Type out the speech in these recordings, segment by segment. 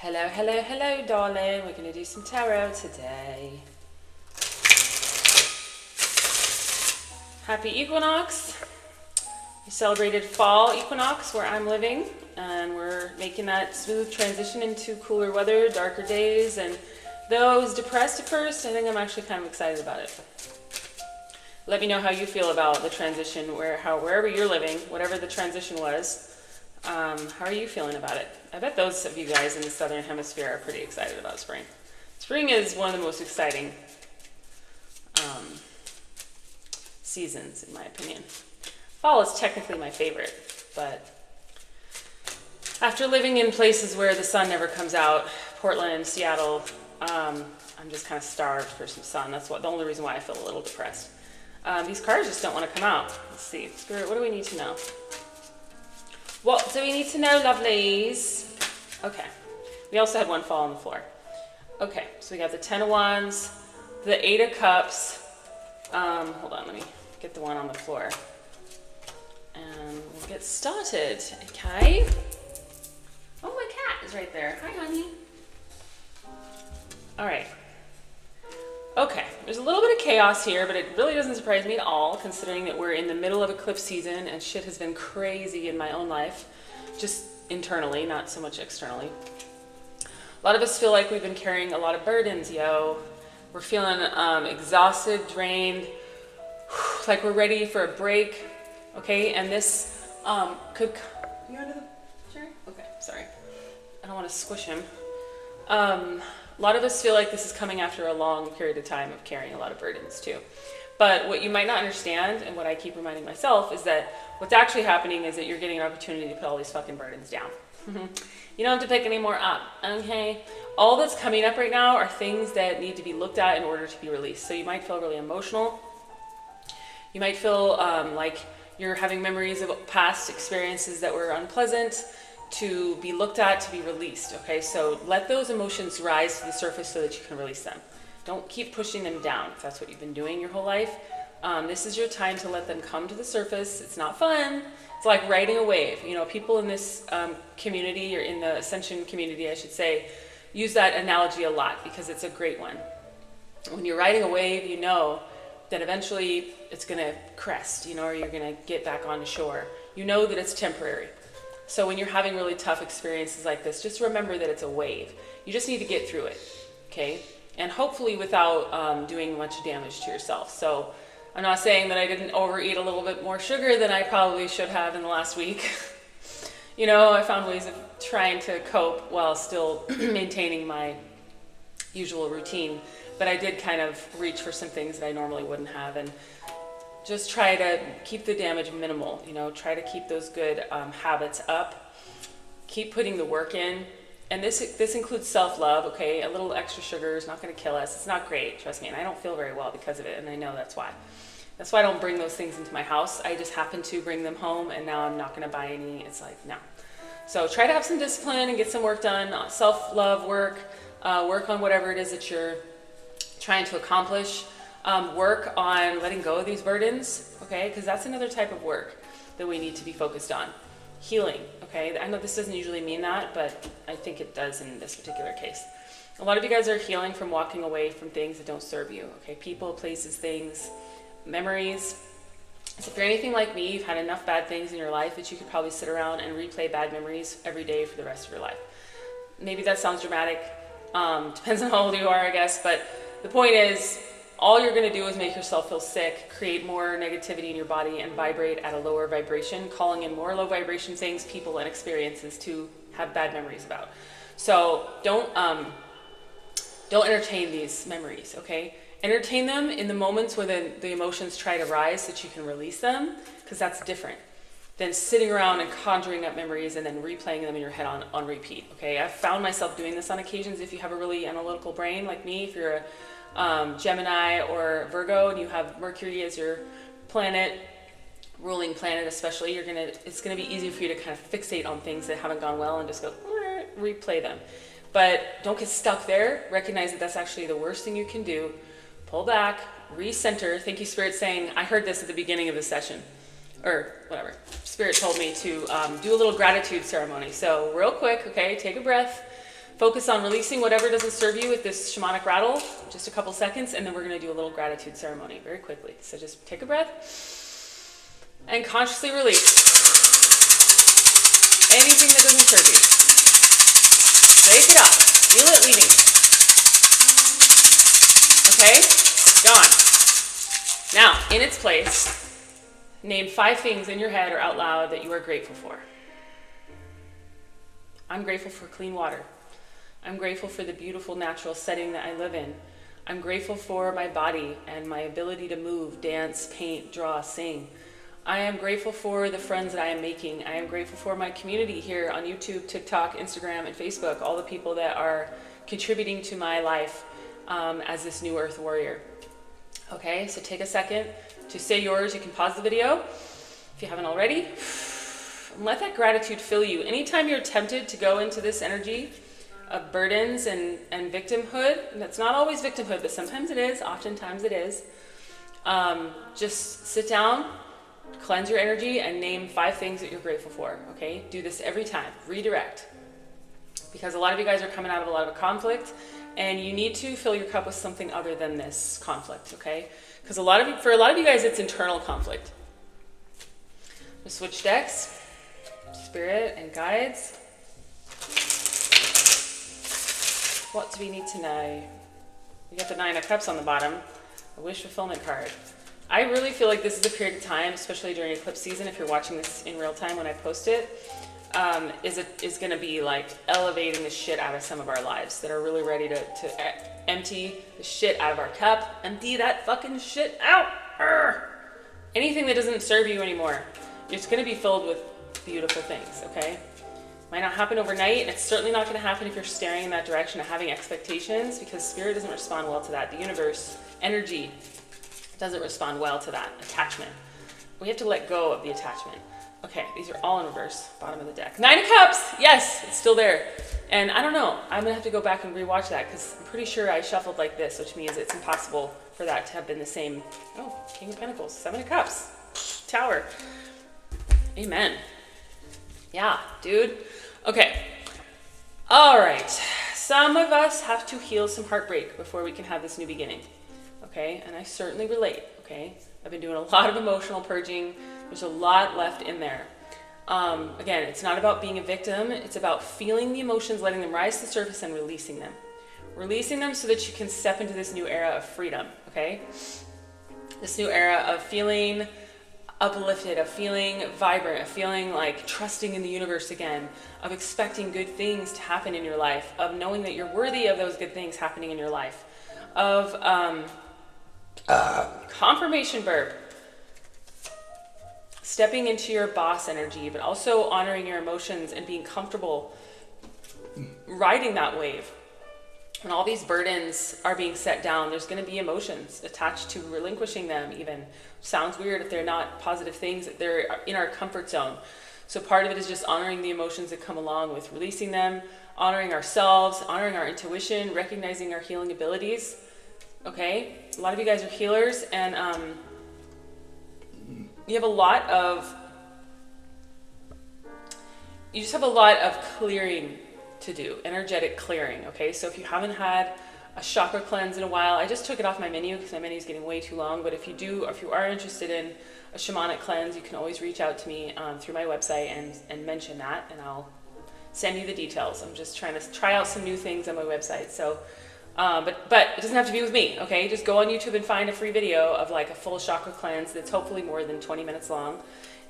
Hello, hello, hello, darling. We're going to do some tarot today. Happy equinox. We celebrated fall equinox where I'm living, and we're making that smooth transition into cooler weather, darker days, and though I was depressed at first, I think I'm actually kind of excited about it. Let me know how you feel about the transition, wherever you're living, whatever the transition was. How are you feeling about it? I bet those of you guys in the southern hemisphere are pretty excited about spring. Spring is one of the most exciting seasons, in my opinion. Fall is technically my favorite, but after living in places where the sun never comes out, Portland, Seattle, I'm just kind of starved for some sun. That's the only reason why I feel a little depressed. These cards just don't want to come out. Let's see. Spirit, what do we need to know? What do we need to know, lovelies? Okay. We also had one fall on the floor. Okay, so we got the Ten of Wands, the Eight of Cups. Hold on, let me get the one on the floor. And we'll get started, okay? Oh, my cat is right there. Hi, honey. All right. Okay, there's a little bit of chaos here, but it really doesn't surprise me at all, considering that we're in the middle of eclipse season and shit has been crazy in my own life, just internally, not so much externally. A lot of us feel like we've been carrying a lot of burdens, yo. We're feeling exhausted, drained, like we're ready for a break, okay? And this could... You under the chair? Okay, sorry. I don't want to squish him. A lot of us feel like this is coming after a long period of time of carrying a lot of burdens too. But what you might not understand, and what I keep reminding myself, is that what's actually happening is that you're getting an opportunity to put all these fucking burdens down. You don't have to pick any more up, okay? All that's coming up right now are things that need to be looked at in order to be released. So you might feel really emotional. You might feel like you're having memories of past experiences that were unpleasant, to be looked at, to be released, okay? So let those emotions rise to the surface so that you can release them. Don't keep pushing them down if that's what you've been doing your whole life. This is your time to let them come to the surface. It's not fun. It's like riding a wave. You know, people in this community, or in the Ascension community, I should say, use that analogy a lot because it's a great one. When you're riding a wave, you know that eventually it's gonna crest, you know, or you're gonna get back on the shore. You know that it's temporary. So when you're having really tough experiences like this, just remember that it's a wave. You just need to get through it, okay? And hopefully without doing much damage to yourself. So I'm not saying that I didn't overeat a little bit more sugar than I probably should have in the last week. You know, I found ways of trying to cope while still maintaining my usual routine. But I did kind of reach for some things that I normally wouldn't have, and just try to keep the damage minimal, you know, try to keep those good habits up, keep putting the work in. And this includes self-love, okay? A little extra sugar is not gonna kill us. It's not great, trust me, and I don't feel very well because of it, and I know that's why. That's why I don't bring those things into my house. I just happen to bring them home, and now I'm not gonna buy any. It's like, no. So try to have some discipline and get some work done, self-love work, work on whatever it is that you're trying to accomplish. Work on letting go of these burdens, okay? Because that's another type of work that we need to be focused on. Healing, okay? I know this doesn't usually mean that, but I think it does in this particular case. A lot of you guys are healing from walking away from things that don't serve you, okay? People, places, things, memories. So if you're anything like me, you've had enough bad things in your life that you could probably sit around and replay bad memories every day for the rest of your life. Maybe that sounds dramatic. Depends on how old you are, I guess. But the point is, all you're going to do is make yourself feel sick, create more negativity in your body, and vibrate at a lower vibration, calling in more low vibration things, people, and experiences to have bad memories about. So don't entertain these memories, okay? Entertain them in the moments where the emotions try to rise so that you can release them, because that's different than sitting around and conjuring up memories and then replaying them in your head on repeat, okay? I've found myself doing this on occasions. If you have a really analytical brain like me, if you're a Gemini or Virgo and you have Mercury as your planet, ruling planet especially, it's gonna be easy for you to kind of fixate on things that haven't gone well and just go replay them. But don't get stuck there. Recognize that that's actually the worst thing you can do. Pull back, recenter. Thank you, Spirit, saying, I heard this at the beginning of the session, or whatever. Spirit told me to do a little gratitude ceremony. So real quick, okay, take a breath. Focus on releasing whatever doesn't serve you with this shamanic rattle, just a couple seconds, and then we're going to do a little gratitude ceremony very quickly. So just take a breath and consciously release anything that doesn't serve you. Wake it up. Feel it leaving. Okay? Gone. Now, in its place, name 5 things in your head or out loud that you are grateful for. I'm grateful for clean water. I'm grateful for the beautiful natural setting that I live in. I'm grateful for my body and my ability to move, dance, paint, draw, sing. I am grateful for the friends that I am making. I am grateful for my community here on YouTube, TikTok, Instagram, and Facebook, all the people that are contributing to my life as this new earth warrior. Okay, so take a second to say yours. You can pause the video if you haven't already. And let that gratitude fill you. Anytime you're tempted to go into this energy of burdens and victimhood, and that's not always victimhood, but sometimes it is, oftentimes it is, just sit down, cleanse your energy, and name 5 things that you're grateful for, okay? Do this every time. Redirect. Because a lot of you guys are coming out of a lot of conflict, and you need to fill your cup with something other than this conflict, okay? Because for a lot of you guys, it's internal conflict. We'll switch decks. Spirit and guides. What do we need to know? We got the 9 of Cups on the bottom. A wish fulfillment card. I really feel like this is a period of time, especially during eclipse season, if you're watching this in real time when I post it, is going to be like elevating the shit out of some of our lives that are really ready to empty the shit out of our cup. Empty that fucking shit out. Urgh. Anything that doesn't serve you anymore. It's going to be filled with beautiful things, okay? Might not happen overnight, and it's certainly not going to happen if you're staring in that direction of having expectations, because spirit doesn't respond well to that. The universe, energy, doesn't respond well to that attachment. We have to let go of the attachment. Okay, these are all in reverse, bottom of the deck. 9 of Cups, yes, it's still there. And I don't know, I'm gonna have to go back and rewatch that, because I'm pretty sure I shuffled like this, which means it's impossible for that to have been the same. Oh, King of Pentacles, 7 of Cups, Tower. Amen. Yeah, dude. Okay. All right. Some of us have to heal some heartbreak before we can have this new beginning. Okay? And I certainly relate. Okay? I've been doing a lot of emotional purging. There's a lot left in there. Again, it's not about being a victim. It's about feeling the emotions, letting them rise to the surface, and releasing them. Releasing them so that you can step into this new era of freedom. Okay? This new era of feeling uplifted, of feeling vibrant, of feeling like trusting in the universe again, of expecting good things to happen in your life, of knowing that you're worthy of those good things happening in your life, of confirmation burp, stepping into your boss energy, but also honoring your emotions and being comfortable riding that wave. When all these burdens are being set down, there's going to be emotions attached to relinquishing them even. Sounds weird if they're not positive things, that they're in our comfort zone. So part of it is just honoring the emotions that come along with releasing them, honoring ourselves, honoring our intuition, recognizing our healing abilities. Okay? A lot of you guys are healers, and you have a lot of clearing to do, energetic clearing, okay? So if you haven't had a chakra cleanse in a while, I just took it off my menu because my menu is getting way too long, but if you are interested in a shamanic cleanse, you can always reach out to me through my website and mention that, and I'll send you the details. I'm just trying to try out some new things on my website, so but it doesn't have to be with me, okay? Just go on YouTube and find a free video of like a full chakra cleanse that's hopefully more than 20 minutes long,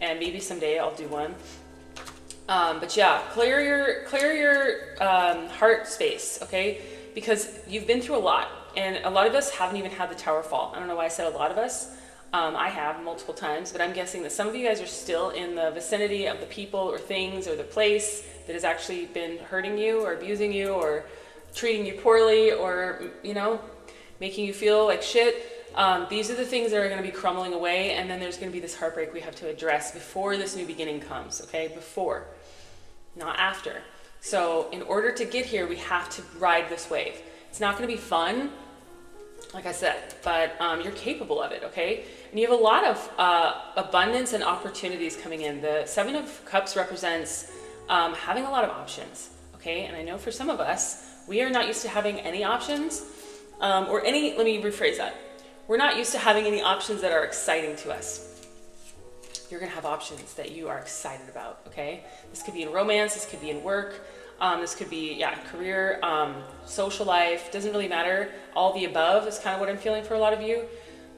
and maybe someday I'll do one. But yeah, clear your heart space, okay? Because you've been through a lot, and a lot of us haven't even had the tower fall. I don't know why I said a lot of us. I have multiple times, but I'm guessing that some of you guys are still in the vicinity of the people or things or the place that has actually been hurting you or abusing you or treating you poorly or, making you feel like shit. These are the things that are going to be crumbling away, and then there's going to be this heartbreak we have to address before this new beginning comes, okay? Before, not after. So in order to get here, we have to ride this wave. It's not going to be fun, like I said, but you're capable of it, okay? And you have a lot of abundance and opportunities coming in. The 7 of Cups represents having a lot of options, okay? And I know for some of us, we are not used to having any options, let me rephrase that. We're not used to having any options that are exciting to us. You're gonna have options that you are excited about, okay? This could be in romance, this could be in work, this could be, career, social life, doesn't really matter. All the above is kind of what I'm feeling for a lot of you.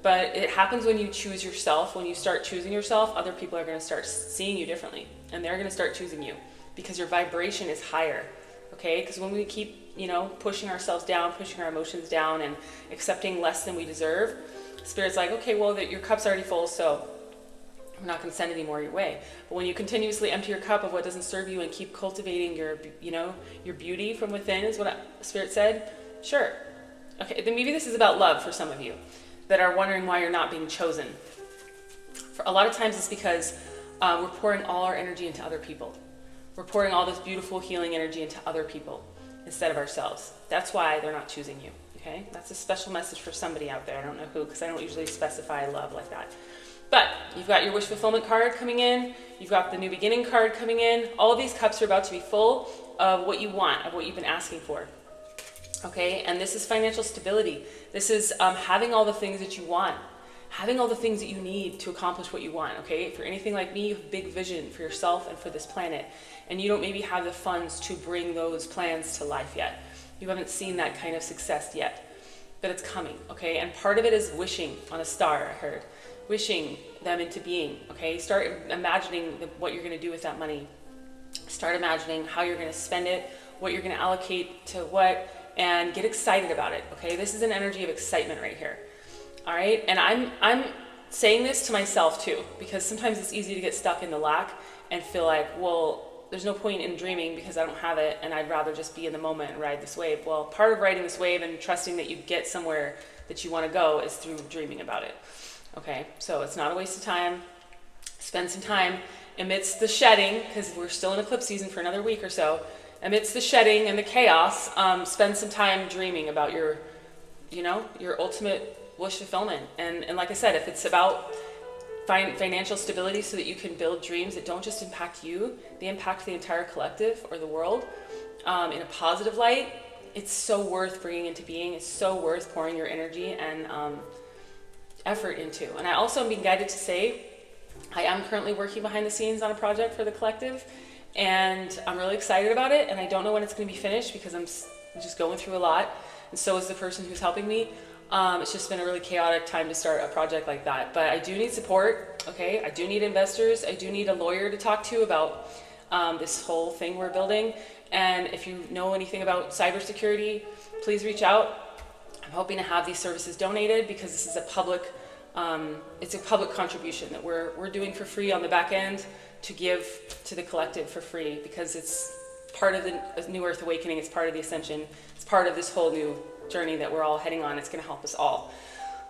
But it happens when you choose yourself. When you start choosing yourself, other people are gonna start seeing you differently, and they're gonna start choosing you because your vibration is higher, okay? Because when we keep, pushing ourselves down, pushing our emotions down and accepting less than we deserve, Spirit's like, okay, well, your cup's already full, so I'm not going to send any more your way. But when you continuously empty your cup of what doesn't serve you and keep cultivating your beauty from within, is what Spirit said, sure. Okay, then maybe this is about love for some of you that are wondering why you're not being chosen. For a lot of times it's because we're pouring all our energy into other people. We're pouring all this beautiful healing energy into other people instead of ourselves. That's why they're not choosing you, okay? That's a special message for somebody out there. I don't know who, because I don't usually specify love like that. But you've got your wish fulfillment card coming in. You've got the new beginning card coming in. All of these cups are about to be full of what you want, of what you've been asking for. Okay, and this is financial stability. This is having all the things that you want, having all the things that you need to accomplish what you want, okay? If you're anything like me, you have a big vision for yourself and for this planet, and you don't maybe have the funds to bring those plans to life yet. You haven't seen that kind of success yet, but it's coming, okay? And part of it is wishing on a star, I heard. Wishing them into being, okay? Start imagining what you're gonna do with that money. Start imagining how you're gonna spend it, what you're gonna allocate to what, and get excited about it, okay? This is an energy of excitement right here, all right? And I'm saying this to myself too, because sometimes it's easy to get stuck in the lack and feel like, well, there's no point in dreaming because I don't have it, and I'd rather just be in the moment and ride this wave. Well, part of riding this wave and trusting that you get somewhere that you wanna go is through dreaming about it, okay? So it's not a waste of time. Spend some time amidst the shedding, because we're still in eclipse season for another week or so. Amidst the shedding and the chaos, spend some time dreaming about your ultimate wish fulfillment. And like I said, if it's about financial stability so that you can build dreams that don't just impact you, they impact the entire collective or the world in a positive light, it's so worth bringing into being. It's so worth pouring your energy and effort into. And I also am being guided to say, I am currently working behind the scenes on a project for the collective, and I'm really excited about it, and I don't know when it's going to be finished because I'm just going through a lot, and so is the person who's helping me. It's just been a really chaotic time to start a project like that, but I do need support, okay? I do need investors. I do need a lawyer to talk to about this whole thing we're building, and if you know anything about cybersecurity, please reach out. I'm hoping to have these services donated because this is a public contribution that we're doing for free on the back end to give to the collective for free, because it's part of the New Earth Awakening, it's part of the Ascension, it's part of this whole new journey that we're all heading on. It's going to help us all.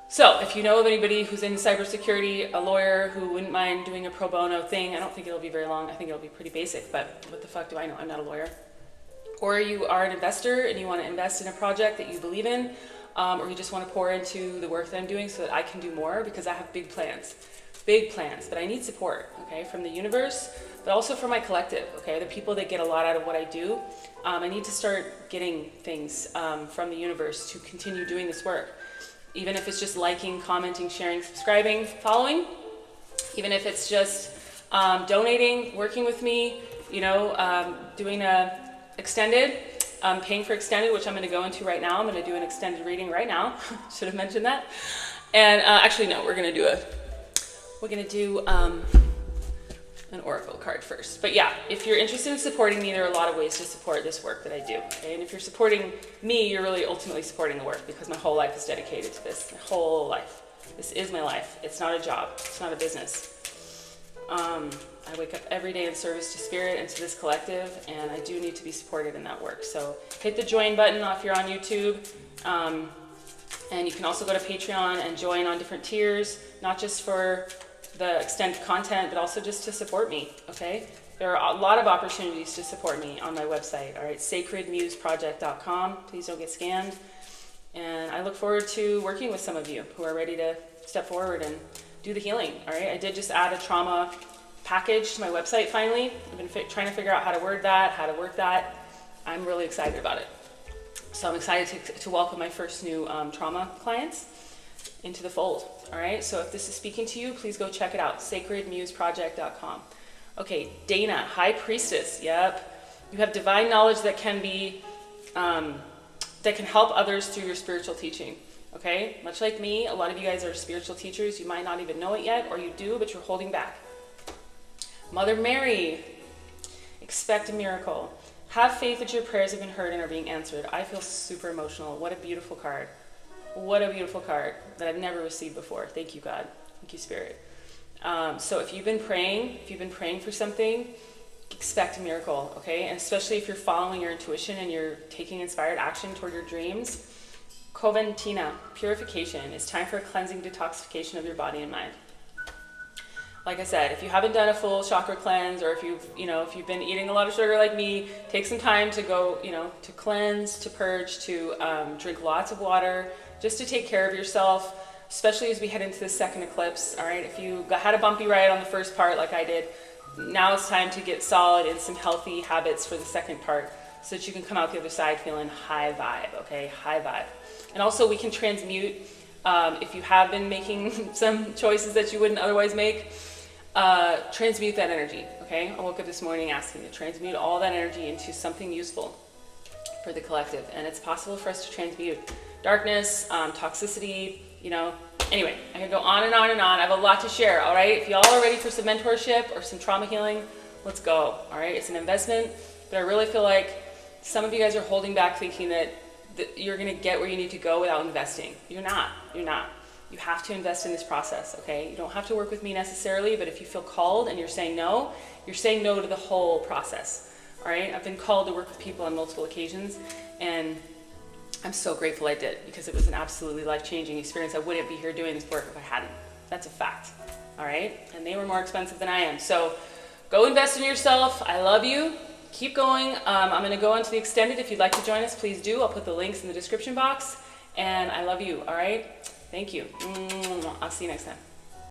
So if you know of anybody who's in cybersecurity, a lawyer who wouldn't mind doing a pro bono thing, I don't think it'll be very long, I think it'll be pretty basic, but what the fuck do I know? I'm not a lawyer. Or you are an investor and you want to invest in a project that you believe in, or you just want to pour into the work that I'm doing so that I can do more, because I have big plans, but I need support, okay, from the universe, but also from my collective, okay, the people that get a lot out of what I do. I need to start getting things from the universe to continue doing this work, even if it's just liking, commenting, sharing, subscribing, following, even if it's just donating, working with me, doing a extended, paying for extended, which I'm going to go into right now. I'm going to do an extended reading right now. Should have mentioned that. And actually, no, we're going to do an oracle card first. But yeah, if you're interested in supporting me, there are a lot of ways to support this work that I do. Okay? And if you're supporting me, you're really ultimately supporting the work, because my whole life is dedicated to this. My whole life. This is my life. It's not a job. It's not a business. I wake up every day in service to spirit and to this collective, and I do need to be supported in that work. So hit the join button if you're on YouTube. And you can also go to Patreon and join on different tiers, not just for the extended content, but also just to support me, okay? There are a lot of opportunities to support me on my website, all right? sacredmuseproject.com. Please don't get scammed. And I look forward to working with some of you who are ready to step forward and do the healing, all right? I did just add a trauma package to my website finally. I've been trying to figure out how to word that, how to work that. I'm really excited about it. So I'm excited to welcome my first new trauma clients into the fold. All right, so if this is speaking to you, please go check it out, sacredmuseproject.com. Okay, Dana, High Priestess. Yep, you have divine knowledge that can be, that can help others through your spiritual teaching. Okay, much like me, a lot of you guys are spiritual teachers. You might not even know it yet, or you do, but you're holding back. Mother Mary, expect a miracle. Have faith that your prayers have been heard and are being answered. I feel super emotional. What a beautiful card. What a beautiful card that I've never received before. Thank you, God. Thank you, Spirit. So if you've been praying for something, expect a miracle, okay? And especially if you're following your intuition and you're taking inspired action toward your dreams. Coventina, purification. It's time for a cleansing detoxification of your body and mind. Like I said, if you haven't done a full chakra cleanse, or if you've been eating a lot of sugar like me, take some time to go, to cleanse, to purge, to drink lots of water, just to take care of yourself, especially as we head into the second eclipse. All right, if you had a bumpy ride on the first part like I did, now it's time to get solid in some healthy habits for the second part, so that you can come out the other side feeling high vibe. Okay, high vibe. And also we can transmute, if you have been making some choices that you wouldn't otherwise make, transmute that energy. Okay, I woke up this morning asking to transmute all that energy into something useful for the collective, and it's possible for us to transmute darkness, toxicity, Anyway, I can go on and on and on. I have a lot to share, all right? If y'all are ready for some mentorship or some trauma healing, let's go, all right? It's an investment, but I really feel like some of you guys are holding back thinking that you're going to get where you need to go without investing. You're not. You have to invest in this process, okay? You don't have to work with me necessarily, but if you feel called and you're saying no to the whole process, all right? I've been called to work with people on multiple occasions, and I'm so grateful I did, because it was an absolutely life-changing experience. I wouldn't be here doing this work if I hadn't. That's a fact, all right? And they were more expensive than I am. So go invest in yourself. I love you. Keep going. I'm going to go into the extended. If you'd like to join us, please do. I'll put the links in the description box. And I love you, all right? Thank you. I'll see you next time.